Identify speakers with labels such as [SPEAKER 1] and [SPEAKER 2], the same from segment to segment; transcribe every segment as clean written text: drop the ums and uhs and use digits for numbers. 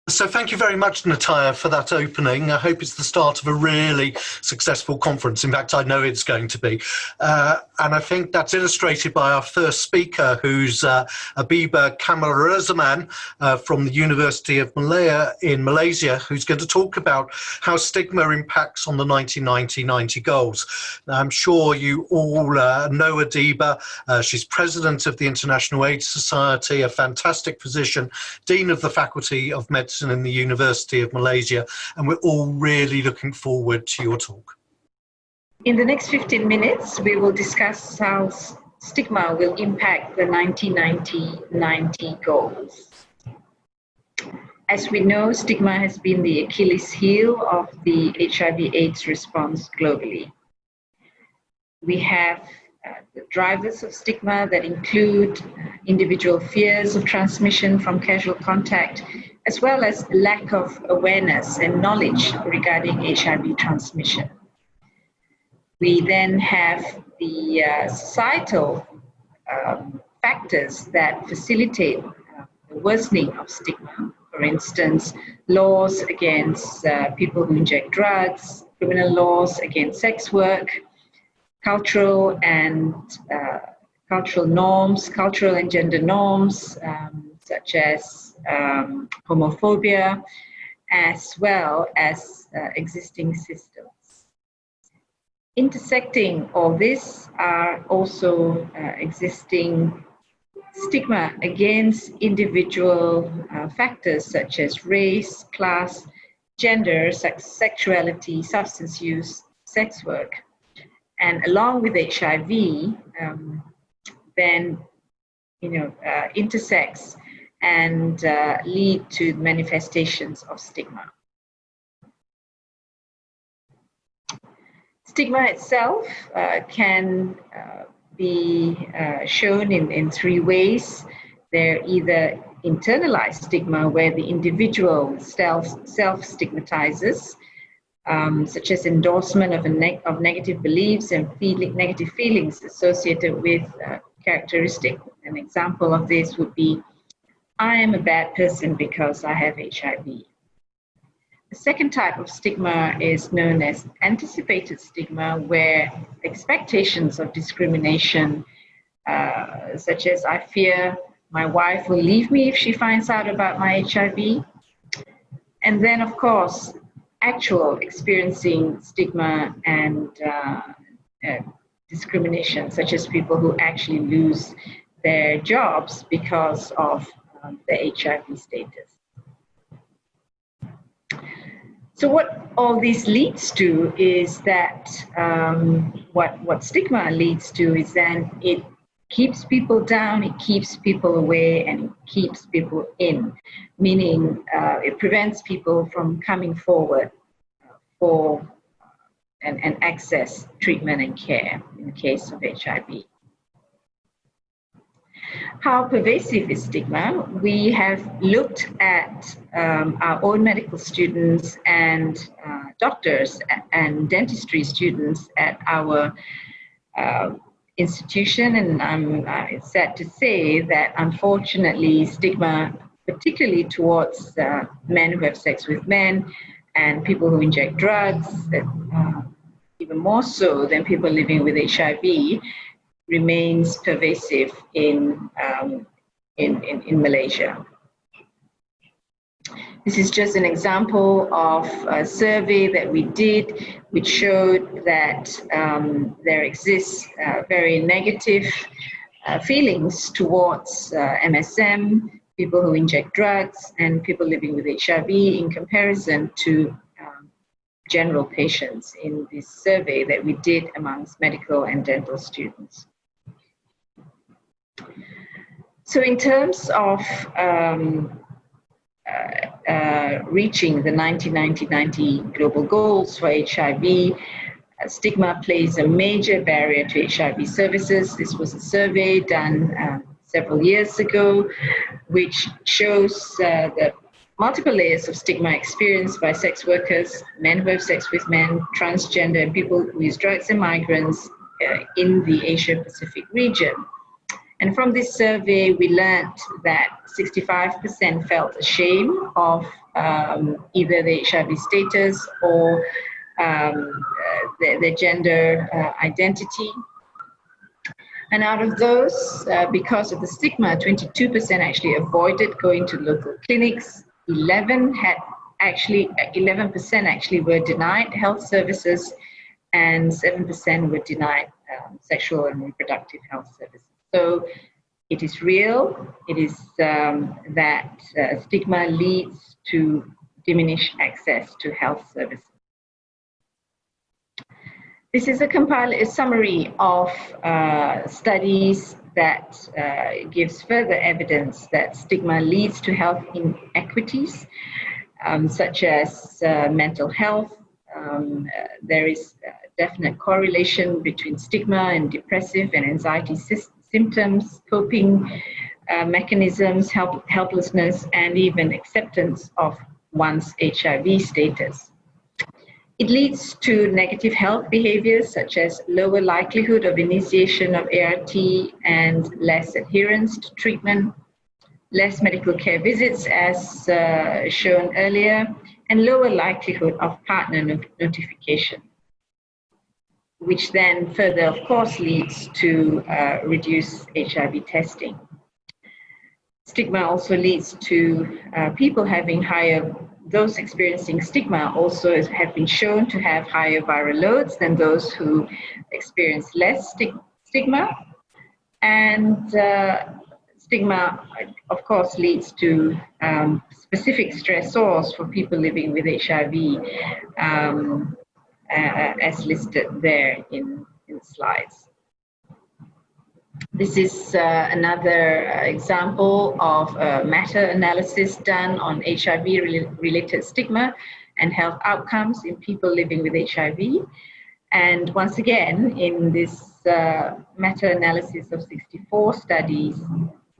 [SPEAKER 1] So thank you very much, Nataya, for that opening. I hope it's the start of a really successful conference. In fact, I know it's going to be. And I think that's illustrated by our first speaker, who's Abiba Kamarazaman from the University of Malaya in Malaysia, who's going to talk about how stigma impacts on the 1990 goals. Now, I'm sure you all know Abiba. She's president of the International AIDS Society, a fantastic physician, dean of the Faculty of Medicine in the University of Malaysia, and we're all really looking forward to your talk.
[SPEAKER 2] In the next 15 minutes, we will discuss how stigma will impact the 1990 goals. As we know, stigma has been the Achilles heel of the HIV/AIDS response globally. We have the drivers of stigma that include individual fears of transmission from casual contact, as well as lack of awareness and knowledge regarding HIV transmission. We then have the societal factors that facilitate the worsening of stigma. For instance, laws against people who inject drugs, criminal laws against sex work, cultural and gender norms, such as homophobia, as well as existing systems. Intersecting all this are also existing stigma against individual factors such as race, class, gender, sexuality, substance use, sex work. And along with HIV, then intersects and lead to manifestations of stigma. Stigma itself can be shown in three ways. They're either internalized stigma, where the individual self-stigmatizes, such as endorsement of negative beliefs and negative feelings associated with characteristic. An example of this would be, I am a bad person because I have HIV. The second type of stigma is known as anticipated stigma, where expectations of discrimination, such as I fear my wife will leave me if she finds out about my HIV. And then, of course, actual experiencing stigma and discrimination, such as people who actually lose their jobs because of the HIV status. So what all this leads to is that what stigma leads to is then it keeps people down, it keeps people away, and it keeps people in, meaning it prevents people from coming forward for and access treatment and care in the case of HIV. How pervasive is stigma? We have looked at our own medical students and doctors and dentistry students at our institution, and I'm sad to say that unfortunately stigma, particularly towards men who have sex with men and people who inject drugs, even more so than people living with HIV, remains pervasive in Malaysia. This is just an example of a survey that we did, which showed that there exists very negative feelings towards MSM, people who inject drugs, and people living with HIV in comparison to general patients in this survey that we did amongst medical and dental students. So in terms of reaching the 1990 global goals for HIV, stigma plays a major barrier to HIV services. This was a survey done several years ago, which shows the multiple layers of stigma experienced by sex workers, men who have sex with men, transgender, and people who use drugs and migrants in the Asia-Pacific region. And from this survey, we learned that 65% felt ashamed of either their HIV status or their gender identity. And out of those, because of the stigma, 22% actually avoided going to local clinics. 11% actually were denied health services, and 7% were denied sexual and reproductive health services. So it is real. It is that stigma leads to diminished access to health services. This is a summary of studies that gives further evidence that stigma leads to health inequities, such as mental health. There is a definite correlation between stigma and depressive and anxiety symptoms, coping mechanisms, helplessness, and even acceptance of one's HIV status. It leads to negative health behaviors such as lower likelihood of initiation of ART and less adherence to treatment, less medical care visits as shown earlier, and lower likelihood of partner notification, which then further, of course, leads to reduced HIV testing. Stigma also leads to people having those experiencing stigma also have been shown to have higher viral loads than those who experience less stigma. And stigma, of course, leads to specific stressors for people living with HIV, as listed there in the slides. This is another example of a meta-analysis done on HIV-related stigma and health outcomes in people living with HIV. And once again, in this meta-analysis of 64 studies,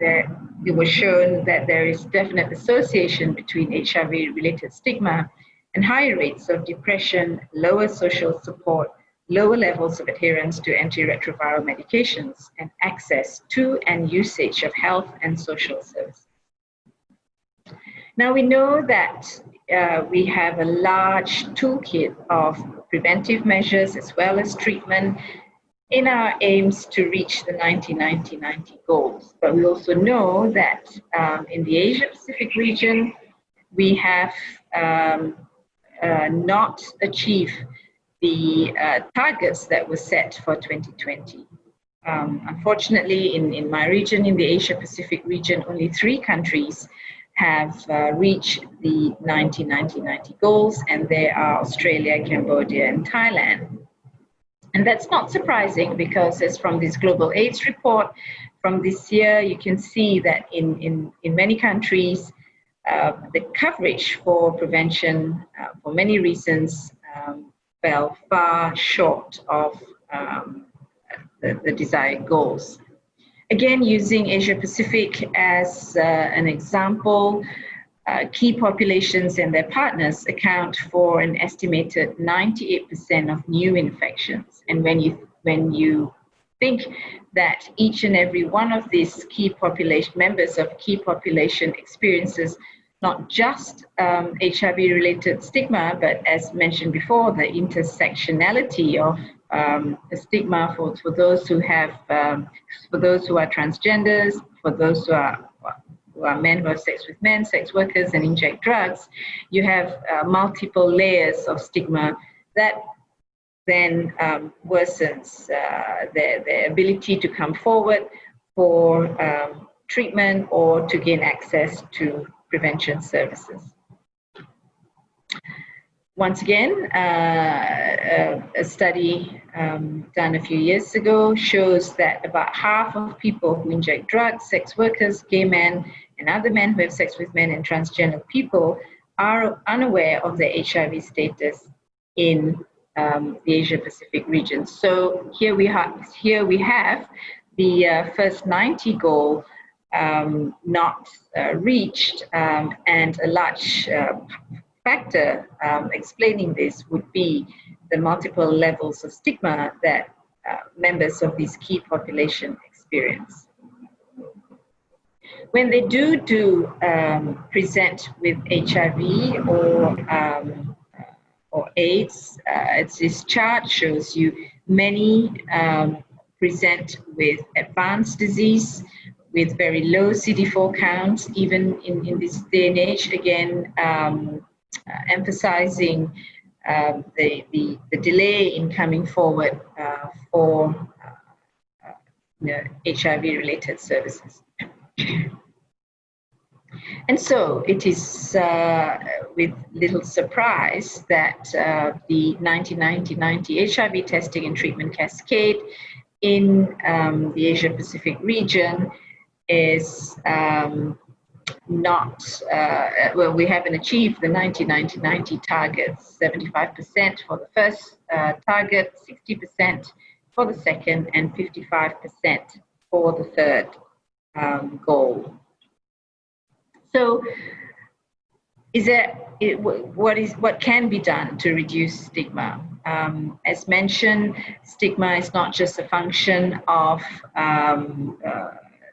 [SPEAKER 2] it was shown that there is definite association between HIV-related stigma and higher rates of depression, lower social support, lower levels of adherence to antiretroviral medications, and access to and usage of health and social services. Now we know that we have a large toolkit of preventive measures as well as treatment in our aims to reach the 90-90-90 goals. But we also know that in the Asia-Pacific region, we have not achieved the targets that were set for 2020. Unfortunately, in my region, in the Asia-Pacific region, only 3 countries have reached the 90-90-90 goals, and they are Australia, Cambodia, and Thailand. And that's not surprising because, as from this Global AIDS report from this year, you can see that in many countries, the coverage for prevention, for many reasons, fell far short of the desired goals. Again, using Asia Pacific as an example, key populations and their partners account for an estimated 98% of new infections. And when you think that each and every one of these key population members of key population experiences not just HIV-related stigma, but as mentioned before, the intersectionality of the stigma for those who have, for those who are transgenders, for those who are men who have sex with men, sex workers, and inject drugs. You have multiple layers of stigma that then worsens their ability to come forward for treatment or to gain access to prevention services. Once again, a study done a few years ago shows that about half of people who inject drugs, sex workers, gay men, and other men who have sex with men and transgender people are unaware of their HIV status in the Asia-Pacific region. So here we have the first 90 goal not reached, and a large factor explaining this would be the multiple levels of stigma that members of this key population experience. When they do present with HIV or AIDS, this chart shows you many present with advanced disease, with very low CD4 counts, even in this day and age, again, emphasizing the delay in coming forward for HIV-related services. And so it is with little surprise that the 1990 HIV testing and treatment cascade in the Asia-Pacific region is not, well, we haven't achieved the 90 targets, 75% for the first target, 60% for the second, and 55% for the third goal. So, what can be done to reduce stigma? As mentioned, stigma is not just a function of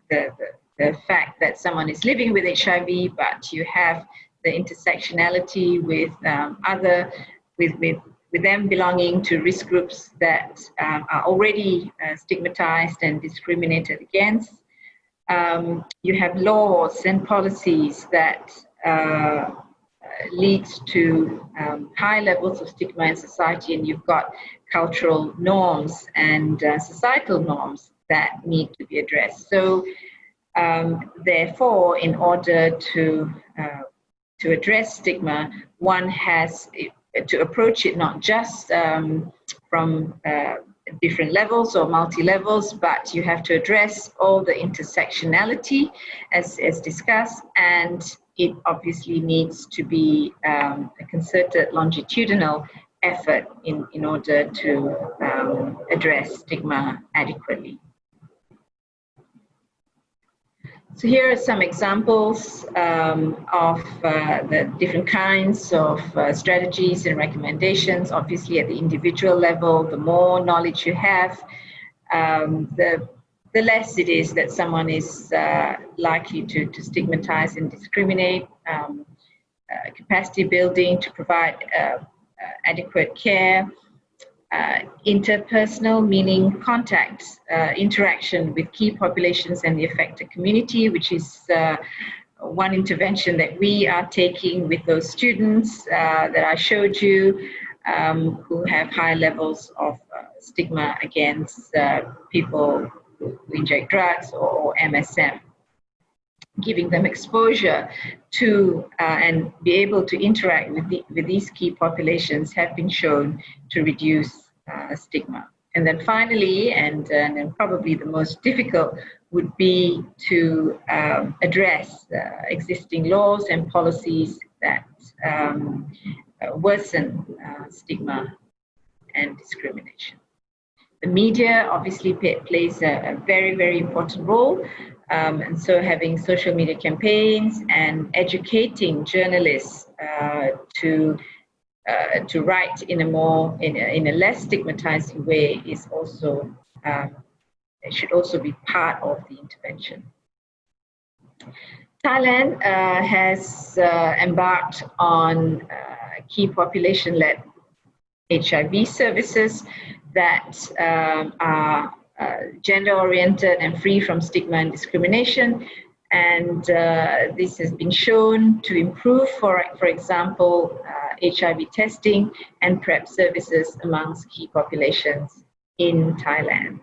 [SPEAKER 2] the fact that someone is living with HIV, but you have the intersectionality with with them belonging to risk groups that are already stigmatized and discriminated against. You have laws and policies that leads to high levels of stigma in society, and you've got cultural norms and societal norms that need to be addressed. So, therefore, in order to address stigma, one has to approach it not just from different levels or multi-levels, but you have to address all the intersectionality as discussed, and it obviously needs to be a concerted longitudinal effort in order to address stigma adequately. So here are some examples of the different kinds of strategies and recommendations. Obviously, at the individual level, the more knowledge you have, the less it is that someone is likely to stigmatize and discriminate. Capacity building to provide adequate care. Interpersonal, meaning contact, interaction with key populations and the affected community, which is one intervention that we are taking with those students that I showed you, who have high levels of stigma against people who inject drugs or MSM. Giving them exposure to and be able to interact with these key populations have been shown to reduce stigma. And then finally, and then probably the most difficult, would be to address existing laws and policies that worsen stigma and discrimination. The media obviously plays a very, very important role. And so having social media campaigns and educating journalists to write in a less stigmatizing way is also it should also be part of the intervention. Thailand has embarked on key population-led HIV services that are gender-oriented and free from stigma and discrimination. And this has been shown to improve, for example, HIV testing and PrEP services amongst key populations in Thailand.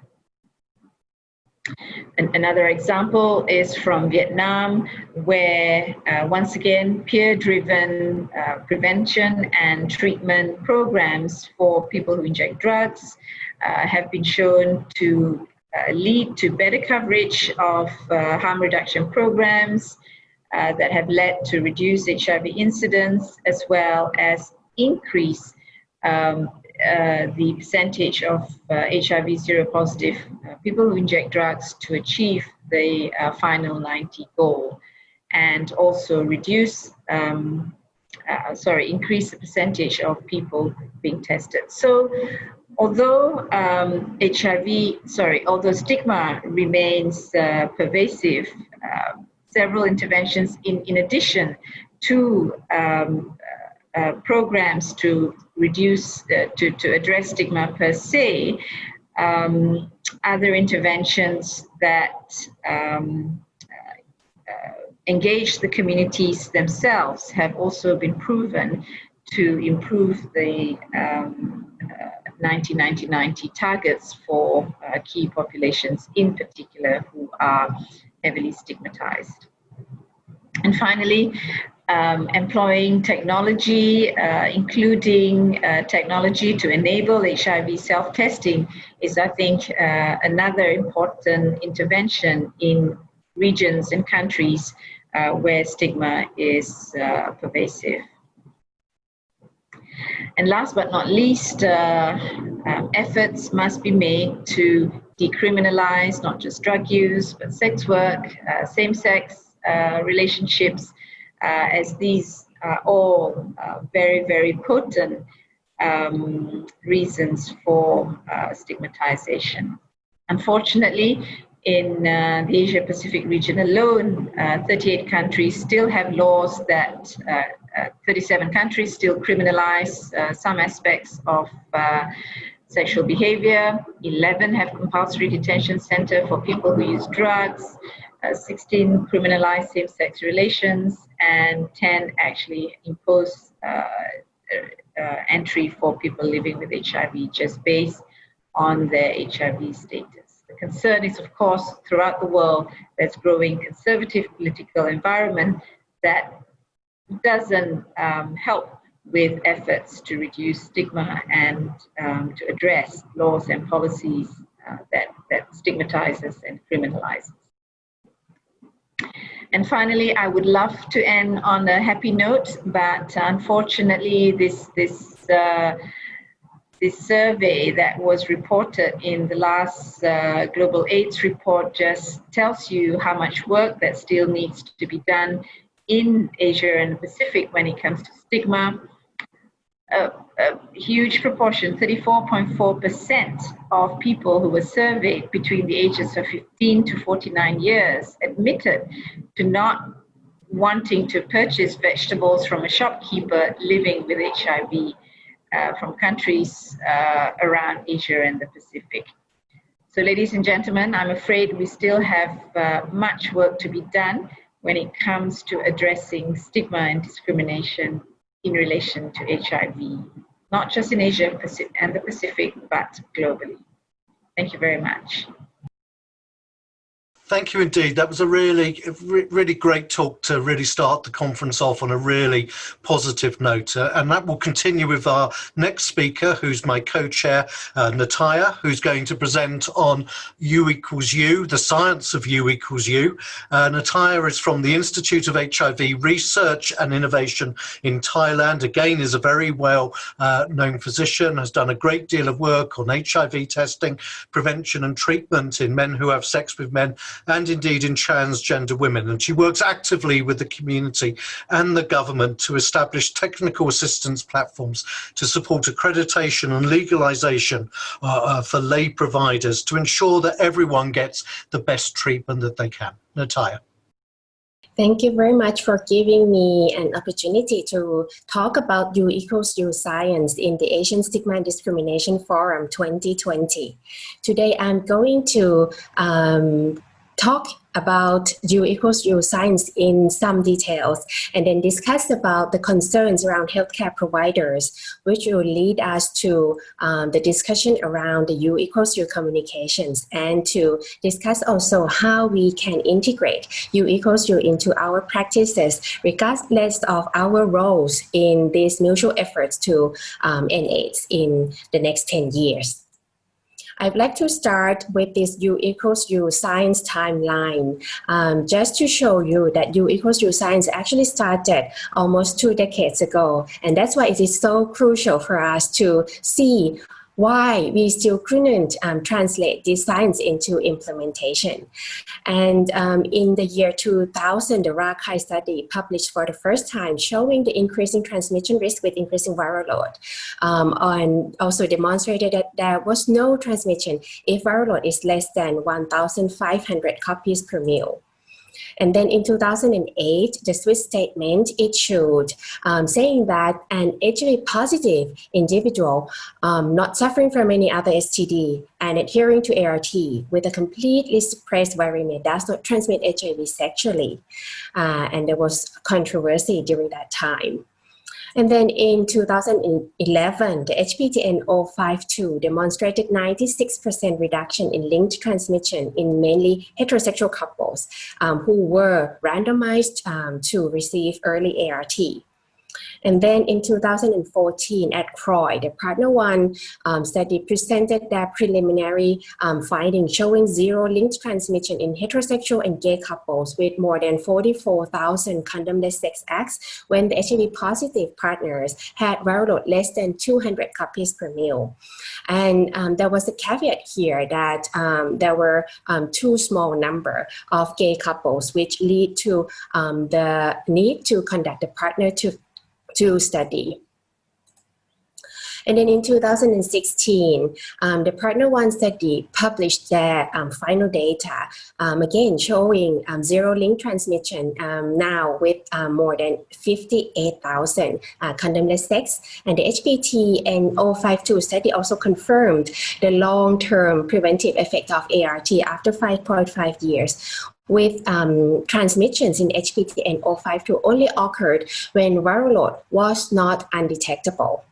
[SPEAKER 2] And another example is from Vietnam, where once again, peer-driven prevention and treatment programs for people who inject drugs have been shown to lead to better coverage of harm reduction programs that have led to reduced HIV incidence, as well as increase the percentage of HIV seropositive people who inject drugs to achieve the final 90 goal, and also increase the percentage of people being tested. So although although stigma remains pervasive, several interventions in addition to programs to reduce, to address stigma per se. Other interventions that engage the communities themselves have also been proven to improve the 90-90-90 targets for key populations in particular who are heavily stigmatized. And finally, employing technology, including technology to enable HIV self-testing is, I think, another important intervention in regions and countries where stigma is pervasive. And last but not least, efforts must be made to decriminalize not just drug use, but sex work, same-sex relationships, as these are all very, very potent reasons for stigmatization. Unfortunately, in the Asia-Pacific region alone, 38 countries still have laws that 37 countries still criminalize some aspects of sexual behavior. 11 have compulsory detention center for people who use drugs. 16 criminalize same-sex relations, and 10 actually impose entry for people living with HIV just based on their HIV status. The concern is, of course, throughout the world, there's growing conservative political environment that doesn't help with efforts to reduce stigma and to address laws and policies that stigmatizes and criminalizes. And finally, I would love to end on a happy note, but unfortunately, this survey that was reported in the last Global AIDS report just tells you how much work that still needs to be done in Asia and the Pacific when it comes to stigma. A huge proportion, 34.4% of people who were surveyed between the ages of 15 to 49 years admitted to not wanting to purchase vegetables from a shopkeeper living with HIV from countries around Asia and the Pacific. So ladies and gentlemen, I'm afraid we still have much work to be done when it comes to addressing stigma and discrimination in relation to HIV, not just in Asia and the Pacific, but globally. Thank you very much.
[SPEAKER 1] Thank you indeed. That was a really great talk to really start the conference off on a really positive note. And that will continue with our next speaker, who's my co-chair, Nataya, who's going to present on U equals U, the science of U equals U. Nataya is from the Institute of HIV Research and Innovation in Thailand. Again, is a very well known physician, has done a great deal of work on HIV testing, prevention and treatment in men who have sex with men, and indeed in transgender women. And she works actively with the community and the government to establish technical assistance platforms to support accreditation and legalization for lay providers to ensure that everyone gets the best treatment that they can. Nataya.
[SPEAKER 3] Thank you very much for giving me an opportunity to talk about U equals U science in the Asian Stigma and Discrimination Forum 2020. Today I'm going to talk about U equals U science in some details, and then discuss about the concerns around healthcare providers, which will lead us to the discussion around the U equals U communications, and to discuss also how we can integrate U equals U into our practices, regardless of our roles in these mutual efforts to end AIDS in the next 10 years. I'd like to start with this U equals U science timeline, just to show you that U equals U science actually started almost 2 decades ago. And that's why it is so crucial for us to see why we still couldn't translate this science into implementation. And in the year 2000, the Rakhine study published for the first time showing the increasing transmission risk with increasing viral load, and also demonstrated that there was no transmission if viral load is less than 1,500 copies per mil. And then in 2008, the Swiss statement issued saying that an HIV positive individual not suffering from any other STD and adhering to ART with a completely suppressed viremia does not transmit HIV sexually. And there was controversy during that time. And then in 2011, the HPTN 052 demonstrated 96% reduction in linked transmission in mainly heterosexual couples who were randomized to receive early ART. And then in 2014 at CROI, the Partner One study presented their preliminary findings showing zero linked transmission in heterosexual and gay couples with more than 44,000 condomless sex acts when the HIV positive partners had viral load less than 200 copies per mil. And there was a caveat here that there were too small number of gay couples, which lead to the need to conduct a partner to study. And then in 2016, the Partner One study published their final data, again showing zero link transmission now with more than 58,000 condomless sex. And the HPTN 052 study also confirmed the long-term preventive effect of ART after 5.5 years. With transmissions in HPTN 052 only occurred when viral load was not undetectable.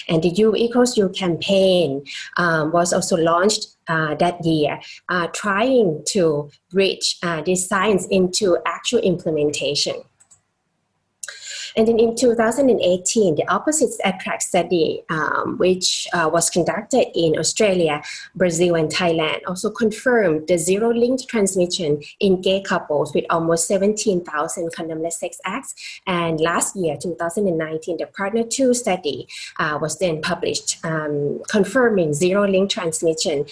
[SPEAKER 3] And the U equals U campaign was also launched that year, trying to bridge this science into actual implementation. And then in 2018, the Opposites Attract study, which was conducted in Australia, Brazil, and Thailand, also confirmed the zero-linked transmission in gay couples with almost 17,000 condomless sex acts. And last year, 2019, the Partner 2 study was then published, confirming zero-linked transmission,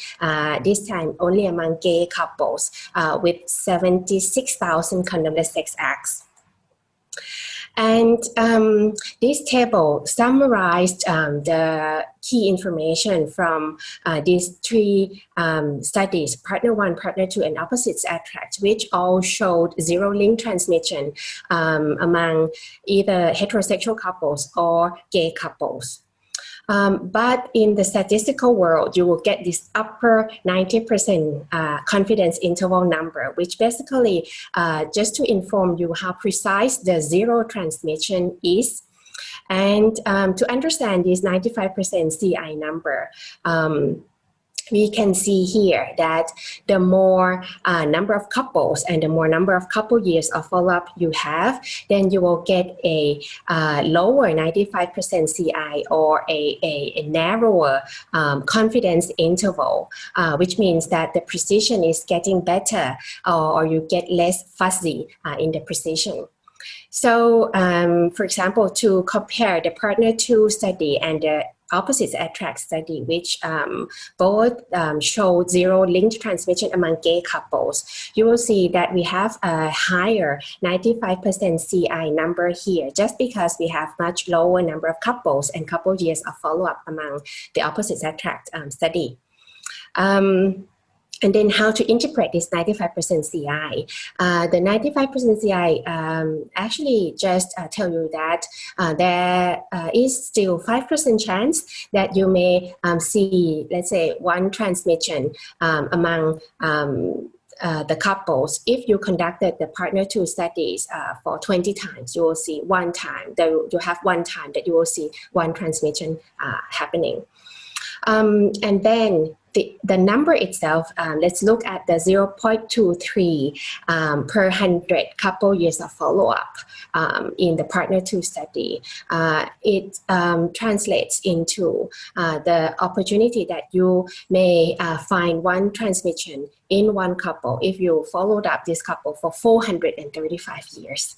[SPEAKER 3] this time only among gay couples with 76,000 condomless sex acts. And this table summarized the key information from these three studies, Partner 1, Partner 2, and Opposites Attract, which all showed zero-link transmission among either heterosexual couples or gay couples. But in the statistical world, you will get this upper 90% confidence interval number, which basically just to inform you how precise the zero transmission is. And to understand this 95% CI number, we can see here that the more number of couples and the more number of couple years of follow-up you have, then you will get a lower 95% CI or a narrower confidence interval, which means that the precision is getting better or you get less fuzzy in the precision. So, for example, to compare the Partner 2 study and the Opposites Attract study, which both showed zero linked transmission among gay couples, you will see that we have a higher 95% CI number here, just because we have much lower number of couples and couple years of follow-up among the Opposites Attract study. And then how to interpret this 95% CI. The 95% CI actually just tell you that there is still 5% chance that you may see, let's say, one transmission among the couples. If you conducted the Partner 2 studies for 20 times, you will see one time, you have one time that you will see one transmission happening. And then the number itself, let's look at the 0.23 per 100 couple years of follow-up in the Partner 2 study. It translates into the opportunity that you may find one transmission in one couple if you followed up this couple for 435 years.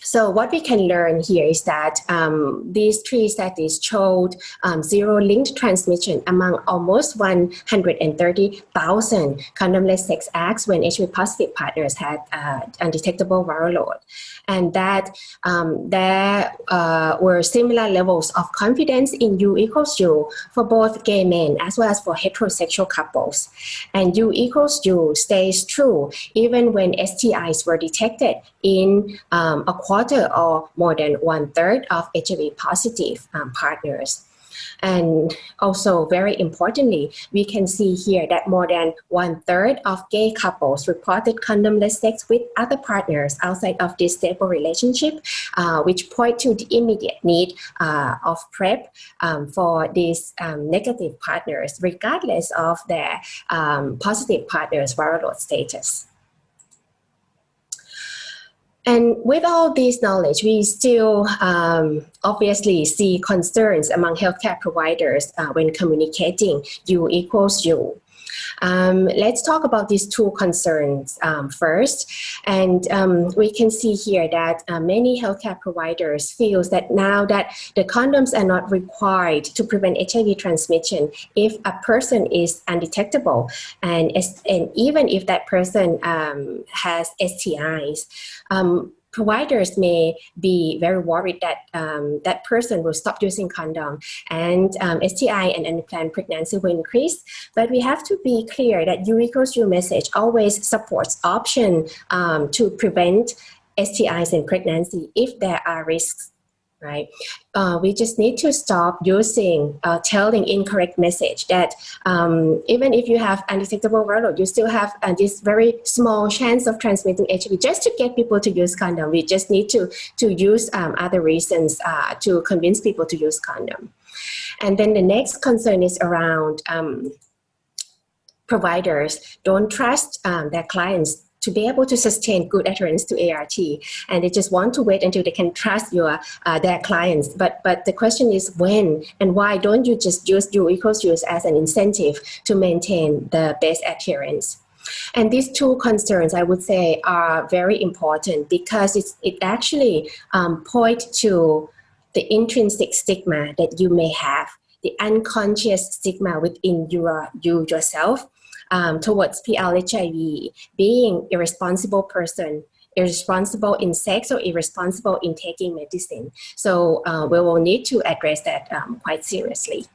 [SPEAKER 3] So what we can learn here is that these three studies showed zero linked transmission among almost 130,000 condomless sex acts when HIV positive partners had undetectable viral load. And that there were similar levels of confidence in U equals U for both gay men as well as for heterosexual couples. And U equals U stays true even when STIs were detected in a quarter or more than 1/3 of HIV positive partners. And also very importantly, we can see here that more than 1/3 of gay couples reported condomless sex with other partners outside of this stable relationship, which point to the immediate need of PrEP for these negative partners, regardless of their positive partners' viral load status. And with all this knowledge, we still obviously see concerns among healthcare providers when communicating U equals U. Let's talk about these two concerns first. And we can see here that many healthcare providers feel that now that the condoms are not required to prevent HIV transmission if a person is undetectable, and even if that person has STIs, providers may be very worried that that person will stop using condom and STI and unplanned pregnancy will increase. But we have to be clear that U equals U message always supports option to prevent STIs and pregnancy if there are risks. Right? We just need to stop using telling incorrect message that even if you have undetectable viral load, you still have this very small chance of transmitting HIV. Just to get people to use condom, we just need to use other reasons to convince people to use condom. And then the next concern is around providers don't trust their clients to be able to sustain good adherence to ART, and they just want to wait until they can trust their clients. But the question is when and why don't you just use U equals U as an incentive to maintain the best adherence? And these two concerns, I would say, are very important because it actually points to the intrinsic stigma that you may have, the unconscious stigma within you yourself. Towards PLHIV, being irresponsible person, irresponsible in sex or irresponsible in taking medicine. So we will need to address that quite seriously.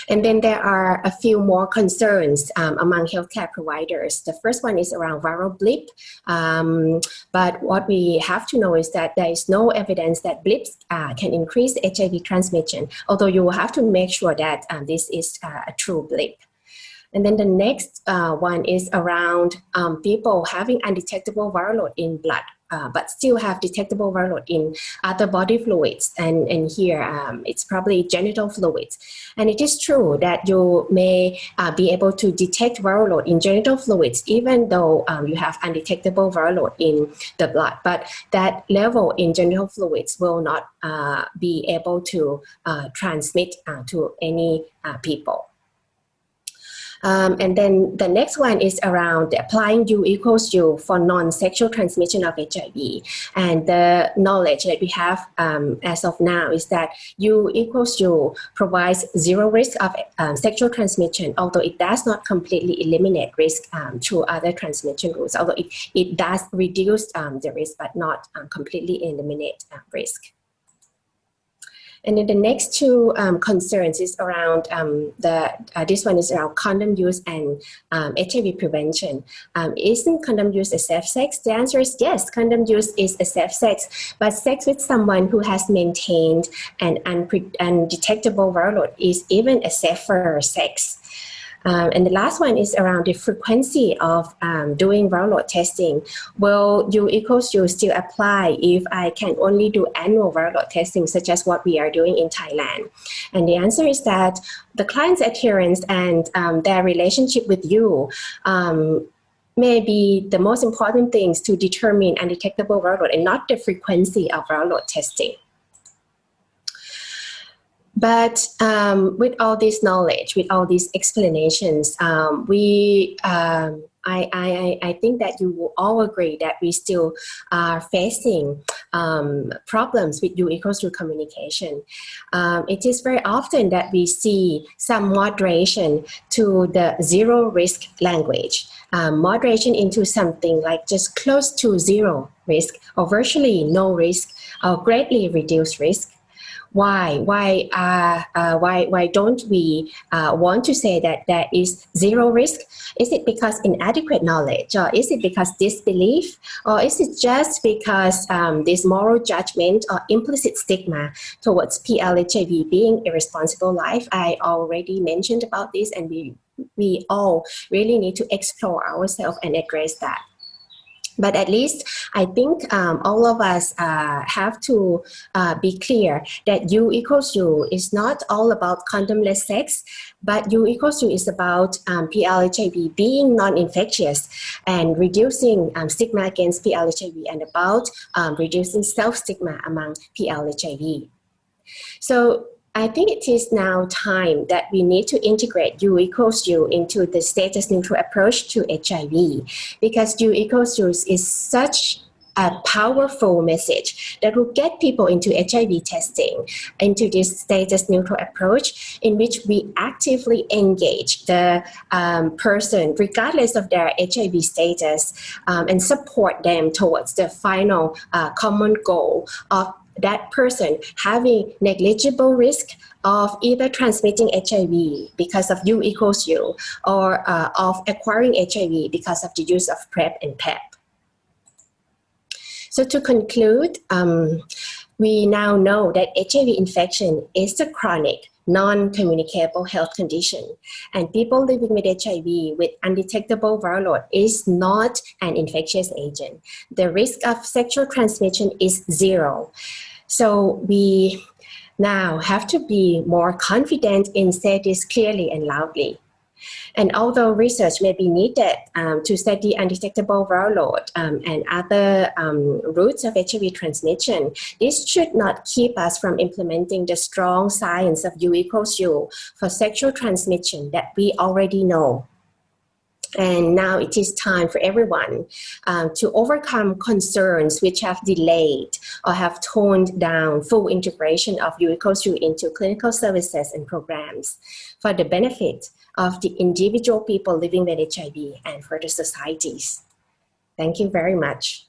[SPEAKER 3] And then there are a few more concerns among healthcare providers. The first one is around viral blip. But what we have to know is that there is no evidence that blips can increase HIV transmission, although you will have to make sure that this is a true blip. And then the next one is around people having undetectable viral load in blood, but still have detectable viral load in other body fluids. And here it's probably genital fluids. And it is true that you may be able to detect viral load in genital fluids, even though you have undetectable viral load in the blood. But that level in genital fluids will not be able to transmit to any people. And then the next one is around applying U equals U for non-sexual transmission of HIV. And the knowledge that we have as of now is that U equals U provides zero risk of sexual transmission, although it does not completely eliminate risk through other transmission routes, although it does reduce the risk, but not completely eliminate risk. And then the next two concerns is around this one is around condom use and HIV prevention. Isn't condom use a safe sex? The answer is yes, condom use is a safe sex, but sex with someone who has maintained an undetectable viral load is even a safer sex. And the last one is around the frequency of doing viral load testing. Will U equals U still apply if I can only do annual viral load testing, such as what we are doing in Thailand? And the answer is that the client's adherence and their relationship with you may be the most important things to determine undetectable viral load and not the frequency of viral load testing. But with all this knowledge, with all these explanations, we I think that you will all agree that we still are facing problems with U equals U communication. It is very often that we see some moderation to the zero risk language, moderation into something like just close to zero risk or virtually no risk or greatly reduced risk. Why don't we want to say that there is zero risk? Is it because inadequate knowledge, or is it because disbelief, or is it just because this moral judgment or implicit stigma towards PLHIV being a responsible life? I already mentioned about this, and we all really need to explore ourselves and address that. But at least I think all of us have to be clear that U equals U is not all about condomless sex, but U equals U is about PLHIV being non-infectious and reducing stigma against PLHIV, and about reducing self-stigma among PLHIV. So I think it is now time that we need to integrate U equals U into the status neutral approach to HIV, because U equals U is such a powerful message that will get people into HIV testing, into this status neutral approach in which we actively engage the person regardless of their HIV status and support them towards the final common goal of that person having negligible risk of either transmitting HIV because of U equals U, or of acquiring HIV because of the use of PrEP and PEP. So to conclude, we now know that HIV infection is a chronic, non-communicable health condition, and people living with HIV with undetectable viral load is not an infectious agent. The risk of sexual transmission is zero. So we now have to be more confident in saying this clearly and loudly. And although research may be needed to study undetectable viral load and other routes of HIV transmission, this should not keep us from implementing the strong science of U equals U for sexual transmission that we already know. And now it is time for everyone to overcome concerns which have delayed or have toned down full integration of U equals U into clinical services and programs for the benefit of the individual people living with HIV and for the societies. Thank you very much.